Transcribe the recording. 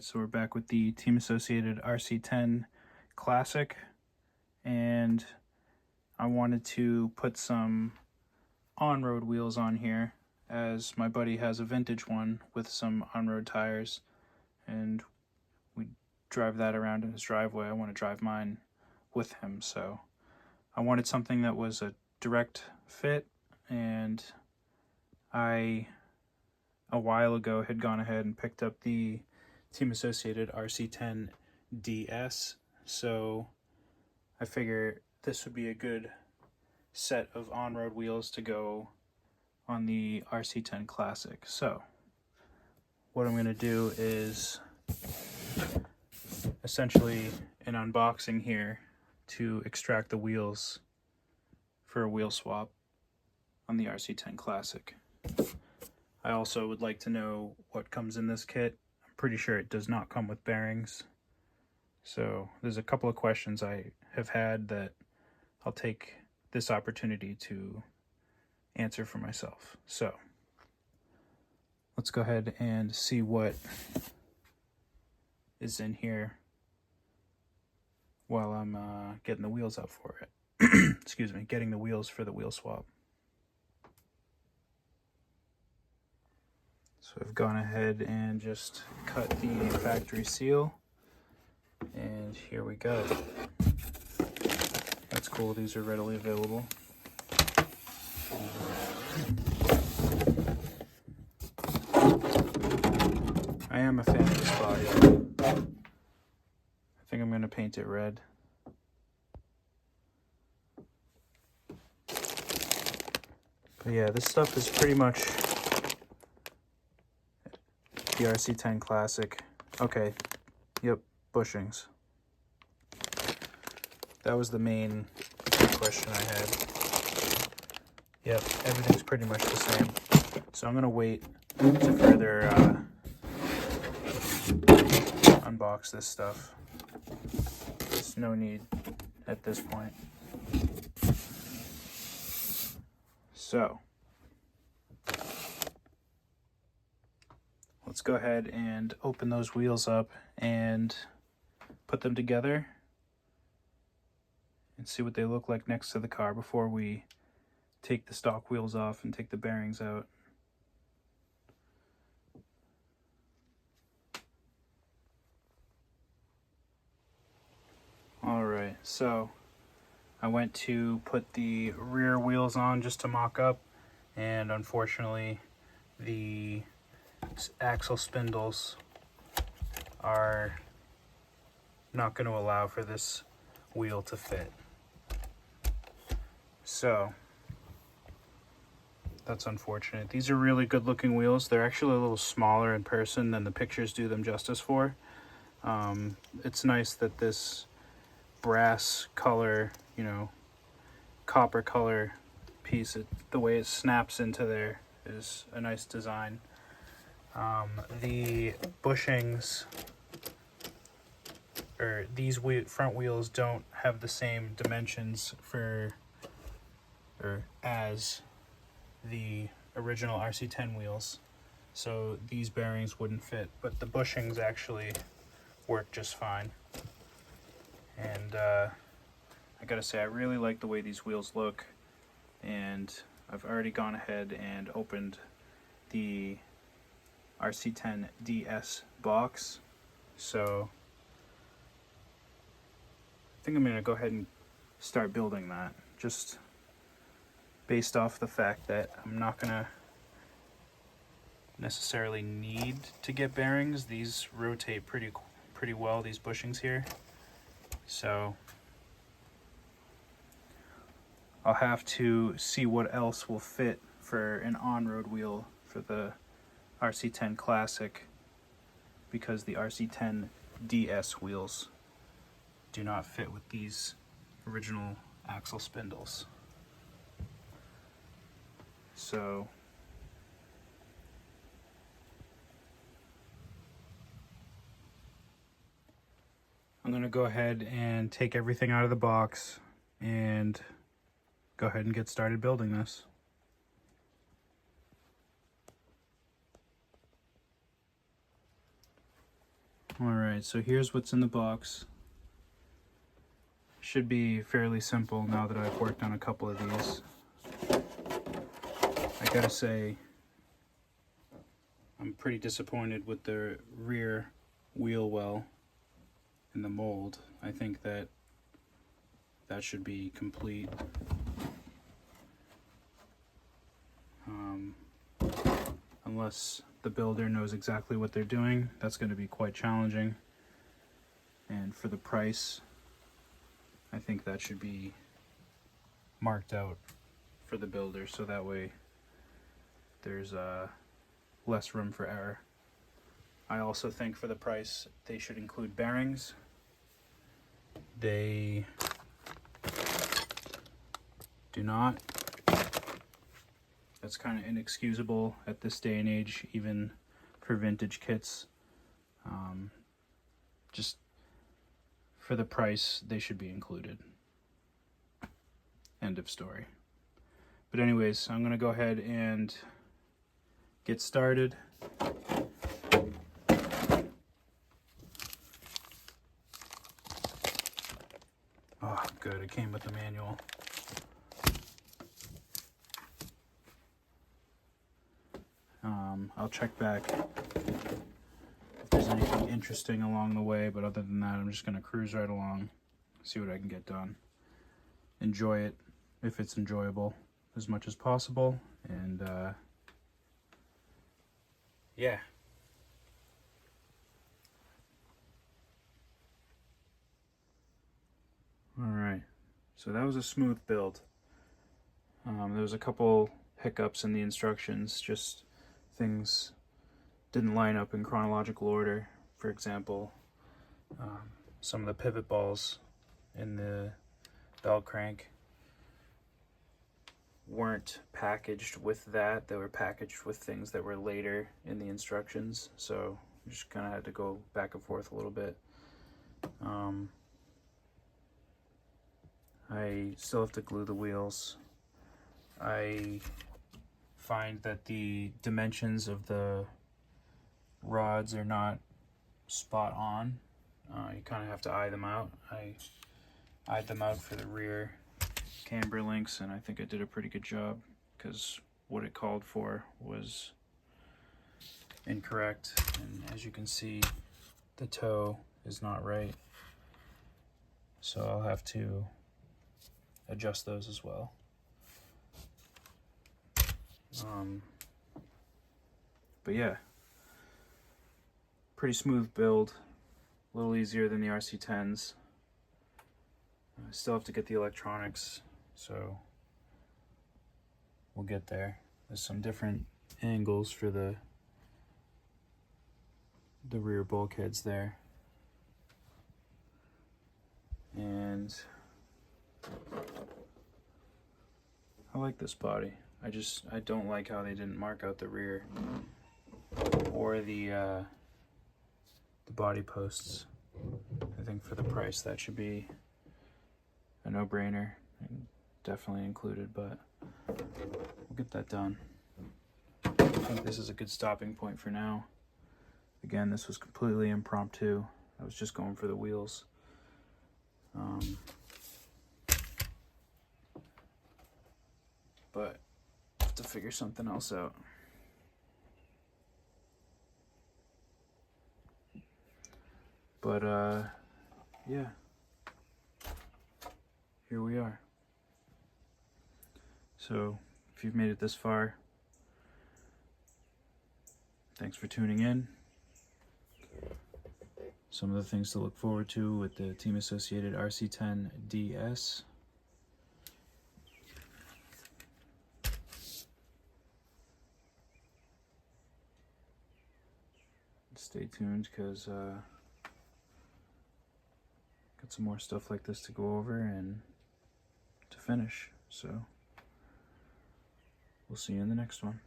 So we're back with the Team Associated RC10 Classic, and I wanted to put some on-road wheels on here, as my buddy has a vintage one with some on-road tires, and we drive that around in his driveway. I want to drive mine with him, so I wanted something that was a direct fit, and I, a while ago, had gone ahead and picked up the Team Associated RC10DS, so I figure this would be a good set of on-road wheels to go on the RC10 Classic. So what I'm going to do is essentially an unboxing here to extract the wheels for a wheel swap on the RC10 Classic. I also would like to know what comes in this kit. I'm pretty sure it does not come with bearings. So there's a couple of questions I have had that I'll take this opportunity to answer for myself. So let's go ahead and see what is in here while I'm getting the wheels out for it. Excuse me, getting the wheels for the wheel swap. So I've gone ahead and just cut the factory seal, and here we go. That's cool, these are readily available. I am a fan of this body. I think I'm going to paint it red. But yeah, this stuff is pretty much the RC10 Classic. Okay, yep, bushings. That was the main question I had. Yep, everything's pretty much the same. So I'm gonna wait to further unbox this stuff. There's no need at this point. So let's go ahead and open those wheels up and put them together and see what they look like next to the car before we take the stock wheels off and take the bearings out. Alright, so I went to put the rear wheels on just to mock up, and unfortunately the axle spindles are not going to allow for this wheel to fit. So that's unfortunate. These are really good looking wheels. They're actually a little smaller in person than the pictures do them justice for. It's nice that this brass color, copper color piece, the way it snaps into there is a nice design. The bushings, or these front wheels, don't have the same dimensions as the original RC10 wheels, so these bearings wouldn't fit, but the bushings actually work just fine. And I gotta say, I really like the way these wheels look, and I've already gone ahead and opened the RC10DS box, so I think I'm gonna go ahead and start building that, just based off the fact that I'm not gonna necessarily need to get bearings. These rotate pretty well, these bushings here, so I'll have to see what else will fit for an on-road wheel for the RC10 Classic, because the RC10DS wheels do not fit with these original axle spindles. So I'm going to go ahead and take everything out of the box and go ahead and get started building this. Alright, so here's what's in the box. Should be fairly simple now that I've worked on a couple of these. I gotta say, I'm pretty disappointed with the rear wheel well in the mold. I think that should be complete. Unless the builder knows exactly what they're doing, that's going to be quite challenging. And for the price, I think that should be marked out for the builder, so that way there's less room for error. I also think for the price they should include bearings. They do not. That's kind of inexcusable at this day and age, even for vintage kits. Just for the price, they should be included. End of story. But anyways, I'm gonna go ahead and get started. Oh, good, it came with the manual. I'll check back if there's anything interesting along the way, but other than that, I'm just going to cruise right along, see what I can get done. Enjoy it, if it's enjoyable, as much as possible, and yeah. Alright, so that was a smooth build. There was a couple hiccups in the instructions, just things didn't line up in chronological order. For example, some of the pivot balls in the bell crank weren't packaged with that. They were packaged with things that were later in the instructions, so just kind of had to go back and forth a little bit. I still have to glue the wheels. I find that the dimensions of the rods are not spot on. You kind of have to eye them out. I eyed them out for the rear camber links, and I think I did a pretty good job, because what it called for was incorrect, and as you can see, the toe is not right, so I'll have to adjust those as well. But yeah, pretty smooth build, a little easier than the RC10s. I still have to get the electronics, so we'll get there. There's some different angles for the rear bulkheads there, and I like this body. I don't like how they didn't mark out the rear or the body posts. I think for the price that should be a no-brainer and definitely included, but we'll get that done. I think this is a good stopping point for now. Again, this was completely impromptu. I was just going for the wheels. But I have to figure something else out. But yeah, here we are. So if you've made it this far, thanks for tuning in. Some of the things to look forward to with the Team Associated RC10DS. Stay tuned, because got some more stuff like this to go over and to finish. So we'll see you in the next one.